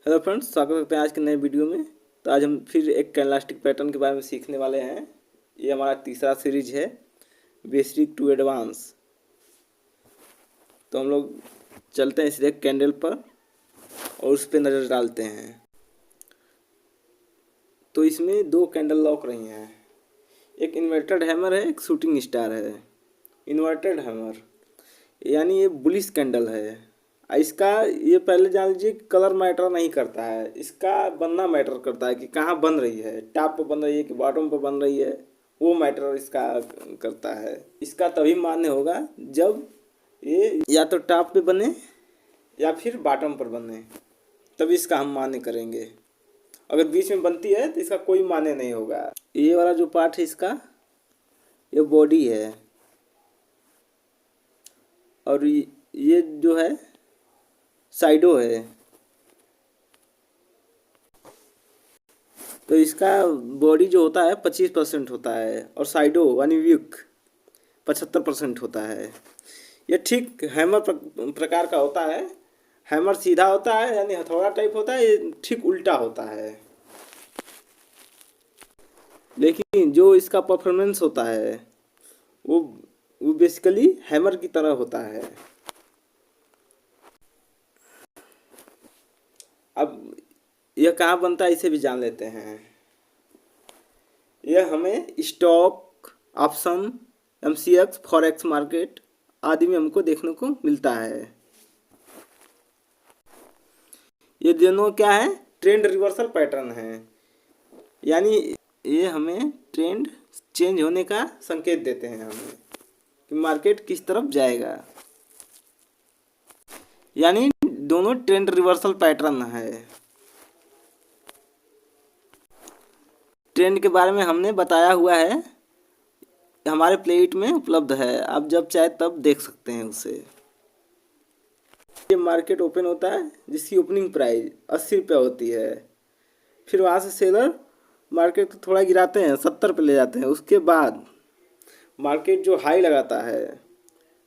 Hello friends, स्वागत करते हैं आज के नए वीडियो में। तो आज हम फिर एक कैनलास्टिक पैटर्न के बारे में सीखने वाले हैं। ये हमारा तीसरा सीरीज है, बेसिक टू एडवांस। तो हम लोग चलते हैं सीधे कैंडल पर और उस पर नज़र डालते हैं। तो इसमें दो कैंडल लॉक रही हैं, एक इन्वर्टेड हैमर है, एक शूटिंग स्टार है। इन्वर्टेड हैमर यानी ये बुलिश कैंडल है। इसका ये पहले जान लीजिए, कलर मैटर नहीं करता है, इसका बनना मैटर करता है कि कहाँ बन रही है, टॉप पे बन रही है कि बॉटम पे बन रही है, वो मैटर इसका करता है। इसका तभी मान्य होगा जब ये या तो टॉप पे बने या फिर बॉटम पर बने, तभी इसका हम मान्य करेंगे। अगर बीच में बनती है तो इसका कोई मान्य नहीं होगा। ये वाला जो पार्ट है इसका, ये बॉडी है, और ये जो है साइडो है। तो इसका बॉडी जो होता है 25% होता है और साइडो यानी विक 75% होता है। ये ठीक हैमर प्रकार का होता है। हैमर सीधा होता है यानी हथौड़ा टाइप होता है, ये ठीक उल्टा होता है। लेकिन जो इसका परफॉर्मेंस होता है वो बेसिकली हैमर की तरह होता है। अब यह कहाँ बनता है इसे भी जान लेते हैं। यह हमें stock, option, MCX, forex market आदि में हमको देखने को मिलता है। ये दोनों क्या है, ट्रेंड रिवर्सल पैटर्न है, यानी ये हमें ट्रेंड चेंज होने का संकेत देते हैं हमें कि मार्केट किस तरफ जाएगा। यानी दोनों ट्रेंड रिवर्सल पैटर्न है। ट्रेंड के बारे में हमने बताया हुआ है, हमारे प्लेलिस्ट में उपलब्ध है, आप जब चाहे तब देख सकते हैं उसे। ये मार्केट ओपन होता है जिसकी ओपनिंग प्राइस 80 रुपये होती है। फिर वहाँ से सेलर मार्केट को थोड़ा गिराते हैं, 70 पे ले जाते हैं। उसके बाद मार्केट जो हाई लगाता है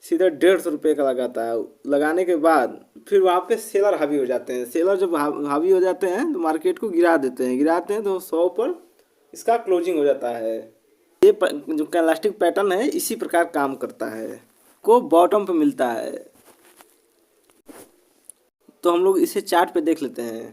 सीधा 150 रुपये का लगाता है। लगाने के बाद फिर वहाँ पे सेलर हावी हो जाते हैं। सेलर जब हावी हो जाते हैं तो मार्केट को गिरा देते हैं। गिराते हैं तो 100 पर इसका क्लोजिंग हो जाता है। ये जो कैनलास्टिक पैटर्न है इसी प्रकार काम करता है, को बॉटम पे मिलता है। तो हम लोग इसे चार्ट पे देख लेते हैं।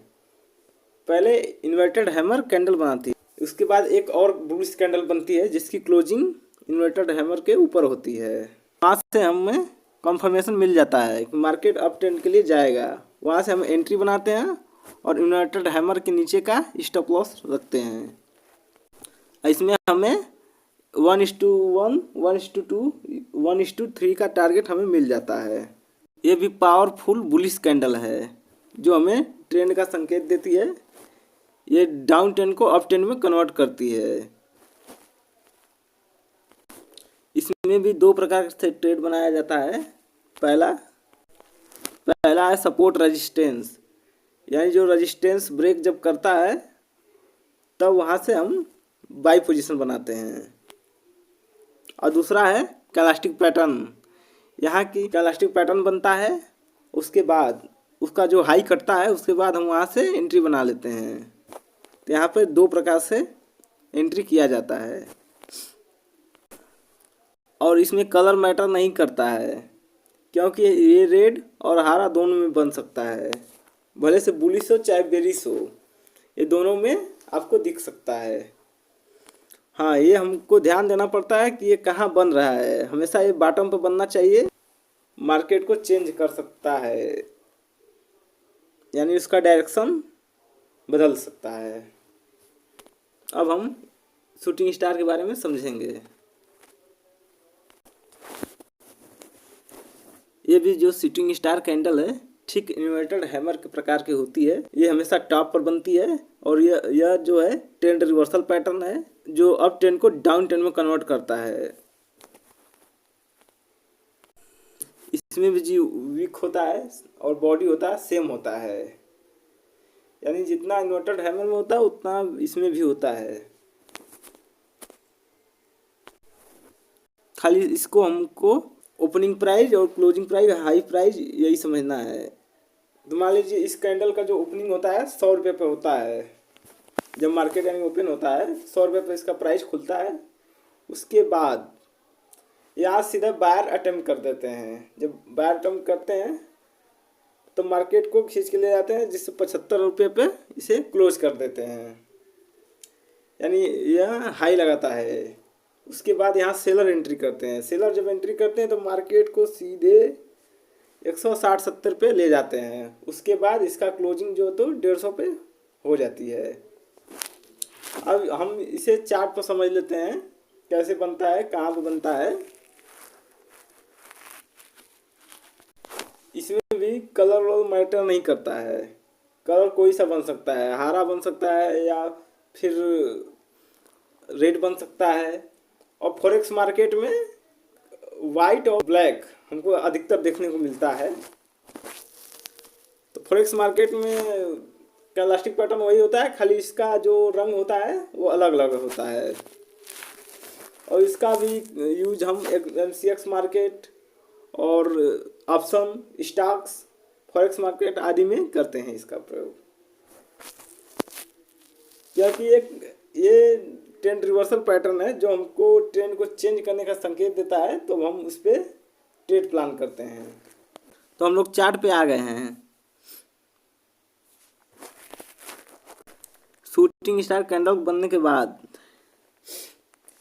पहले इन्वर्टेड हैमर कैंडल बनाती है, उसके बाद एक और बुलिश कैंडल बनती है जिसकी क्लोजिंग इन्वर्टेड हैमर के ऊपर होती है। वहाँ से हमें कंफर्मेशन मिल जाता है कि मार्केट अप ट्रेंड के लिए जाएगा। वहाँ से हम एंट्री बनाते हैं और इन्वर्टेड हैमर के नीचे का स्टॉप लॉस रखते हैं। इसमें हमें 1:1, 1:2, 1:3 का टारगेट हमें मिल जाता है। ये भी पावरफुल बुलिश कैंडल है जो हमें ट्रेंड का संकेत देती है। ये डाउन ट्रेंड को अप ट्रेंड में कन्वर्ट करती है। इसमें भी दो प्रकार से ट्रेड बनाया जाता है। पहला है सपोर्ट रेजिस्टेंस, यानी जो रेजिस्टेंस ब्रेक जब करता है तब वहाँ से हम बाई पोजीशन बनाते हैं। और दूसरा है कैनलास्टिक पैटर्न। यहाँ की कैनलास्टिक पैटर्न बनता है, उसके बाद उसका जो हाई कटता है उसके बाद हम वहाँ से एंट्री बना लेते हैं। तो यहाँ पे दो प्रकार से एंट्री किया जाता है और इसमें कलर मैटर नहीं करता है, क्योंकि ये रेड और हरा दोनों में बन सकता है। भले से बुलिश हो चाहे बेरिश हो, ये दोनों में आपको दिख सकता है। हाँ, ये हमको ध्यान देना पड़ता है कि ये कहाँ बन रहा है। हमेशा ये बॉटम पर बनना चाहिए, मार्केट को चेंज कर सकता है, यानी उसका डायरेक्शन बदल सकता है। अब हम शूटिंग स्टार के बारे में समझेंगे। ये भी जो शूटिंग स्टार कैंडल है ठीक इन्वर्टेड हैमर के प्रकार की होती है। ये हमेशा टॉप पर बनती है और यह जो है ट्रेंड रिवर्सल पैटर्न है जो अप ट्रेंड को डाउन ट्रेंड में कन्वर्ट करता है। इसमें भी जो वीक होता है और बॉडी होता है सेम होता है, यानी जितना इन्वर्टेड हैमर में होता है उतना इसमें भी होता है। खाली इसको हमको ओपनिंग प्राइस और क्लोजिंग प्राइस, हाई प्राइस यही समझना है। तो मान लीजिए इस कैंडल का जो ओपनिंग होता है 100 रुपये पे होता है। जब मार्केट यानी ओपन होता है 100 रुपये पे इसका प्राइस खुलता है। उसके बाद यहाँ सीधा बायर अटेम्प्ट कर देते हैं। जब बायर अटेम्प्ट करते हैं तो मार्केट को खींच के ले जाते हैं, जिससे 75 रुपये पे इसे क्लोज कर देते हैं, यानी यह हाई लगाता है। उसके बाद यहाँ सेलर एंट्री करते हैं। सेलर जब एंट्री करते हैं तो मार्केट को सीधे 160-170 पे ले जाते हैं। उसके बाद इसका क्लोजिंग जो तो 150 पे हो जाती है। अब हम इसे चार्ट पर समझ लेते हैं कैसे बनता है, कहाँ पर बनता है। इसमें भी कलर रोल मैटर नहीं करता है। कलर कोई सा बन सकता है, हरा बन सकता है या फिर रेड बन सकता है। और फॉरेक्स मार्केट में वाइट और ब्लैक हमको अधिकतर देखने को मिलता है। तो फॉरेक्स मार्केट में कैंडलस्टिक पैटर्न वही होता है, खाली इसका जो रंग होता है वो अलग अलग होता है। और इसका भी यूज हम MCX मार्केट और ऑप्शन, स्टॉक्स, फॉरेक्स मार्केट आदि में करते हैं इसका प्रयोग। क्योंकि ये ट्रेंड रिवर्सल पैटर्न है जो हमको ट्रेंड को चेंज करने का संकेत देता है, तो हम उस पर ट्रेड प्लान करते हैं। तो हम लोग चार्ट पे आ गए हैं। शूटिंग स्टार कैंडल बनने के बाद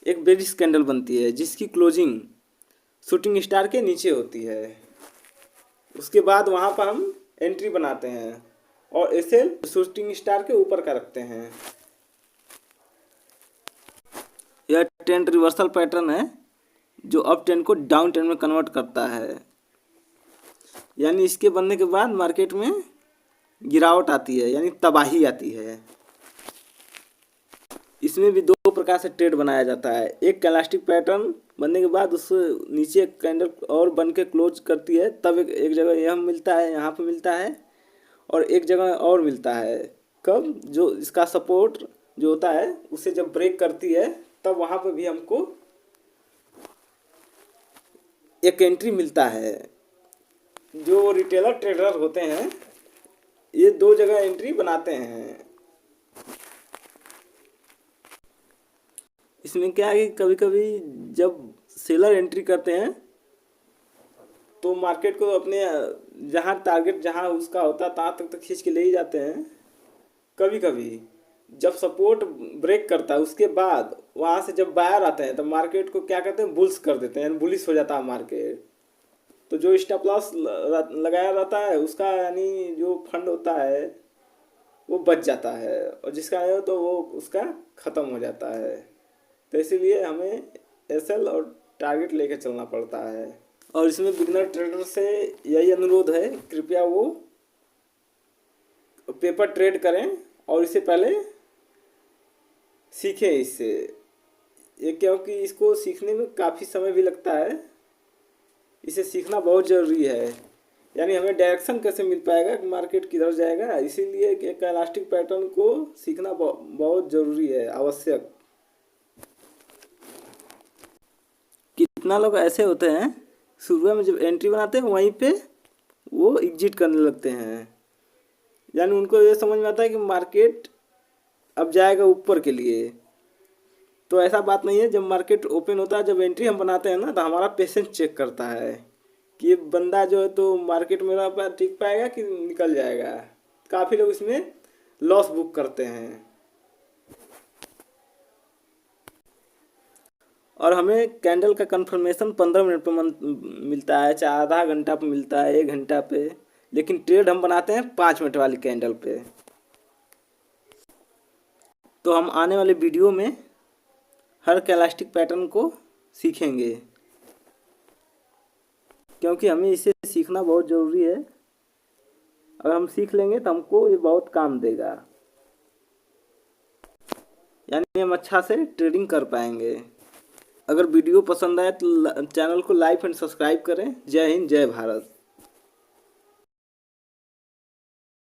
एक बेरिश कैंडल बनती है जिसकी क्लोजिंग शूटिंग स्टार के नीचे होती है। उसके बाद वहाँ पर हम एंट्री बनाते हैं और एसएल शूटिंग स्टार के ऊपर का रखते हैं। यह ट्रेंड रिवर्सल पैटर्न है जो अप ट्रेंड को डाउन ट्रेंड में कन्वर्ट करता है। यानी इसके बनने के बाद मार्केट में गिरावट आती है, यानी तबाही आती है। इसमें भी दो प्रकार से ट्रेड बनाया जाता है। एक कैंडलस्टिक पैटर्न बनने के बाद उससे नीचे कैंडल और बन के क्लोज करती है, तब एक जगह यह मिलता है, यहाँ पे मिलता है, और एक जगह और मिलता है। कब? जो इसका सपोर्ट जो होता है उसे जब ब्रेक करती है तब वहाँ पे भी हमको एक एंट्री मिलता है। जो रिटेलर ट्रेडर होते हैं ये दो जगह एंट्री बनाते हैं। इसमें क्या है कि कभी कभी जब सेलर एंट्री करते हैं तो मार्केट को अपने जहाँ टारगेट जहाँ उसका होता है तहाँ तक खींच के ले ही जाते हैं। कभी कभी जब सपोर्ट ब्रेक करता है उसके बाद वहाँ से जब बायर आते हैं तो मार्केट को क्या कहते हैं, बुल्स कर देते हैं, यानी बुलिश हो जाता है मार्केट। तो जो स्टॉप लॉस लगाया रहता है उसका यानी जो फंड होता है वो बच जाता है, और जिसका है तो वो उसका ख़त्म हो जाता है। तो इसीलिए हमें एसएल और टारगेट लेके चलना पड़ता है। और इसमें बिगनर ट्रेडर से यही अनुरोध है, कृपया वो पेपर ट्रेड करें और इससे पहले सीखें इससे। ये क्योंकि इसको सीखने में काफ़ी समय भी लगता है, इसे सीखना बहुत ज़रूरी है। यानी हमें डायरेक्शन कैसे मिल पाएगा कि मार्केट किधर जाएगा, इसीलिए एक इलास्टिक पैटर्न को सीखना बहुत ज़रूरी है, आवश्यक। कितना लोग ऐसे होते हैं शुरू में जब एंट्री बनाते हैं वहीं पे वो एग्जिट करने लगते हैं, यानी उनको ये समझ में आता है कि मार्केट अब जाएगा ऊपर के लिए। तो ऐसा बात नहीं है। जब मार्केट ओपन होता है, जब एंट्री हम बनाते हैं ना, तो हमारा पेशेंस चेक करता है कि ये बंदा जो है तो मार्केट में टिक पाएगा कि निकल जाएगा। काफ़ी लोग इसमें लॉस बुक करते हैं। और हमें कैंडल का कंफर्मेशन 15 मिनट पर मिलता है, चाहे आधा घंटा पे मिलता है, 1 घंटा पे, लेकिन ट्रेड हम बनाते हैं 5 मिनट वाली कैंडल पे। तो हम आने वाले वीडियो में हर कैंडलस्टिक पैटर्न को सीखेंगे, क्योंकि हमें इसे सीखना बहुत ज़रूरी है। अगर हम सीख लेंगे तो हमको ये बहुत काम देगा, यानी हम अच्छा से ट्रेडिंग कर पाएंगे। अगर वीडियो पसंद आए तो चैनल को लाइक एंड सब्सक्राइब करें। जय हिंद, जय भारत।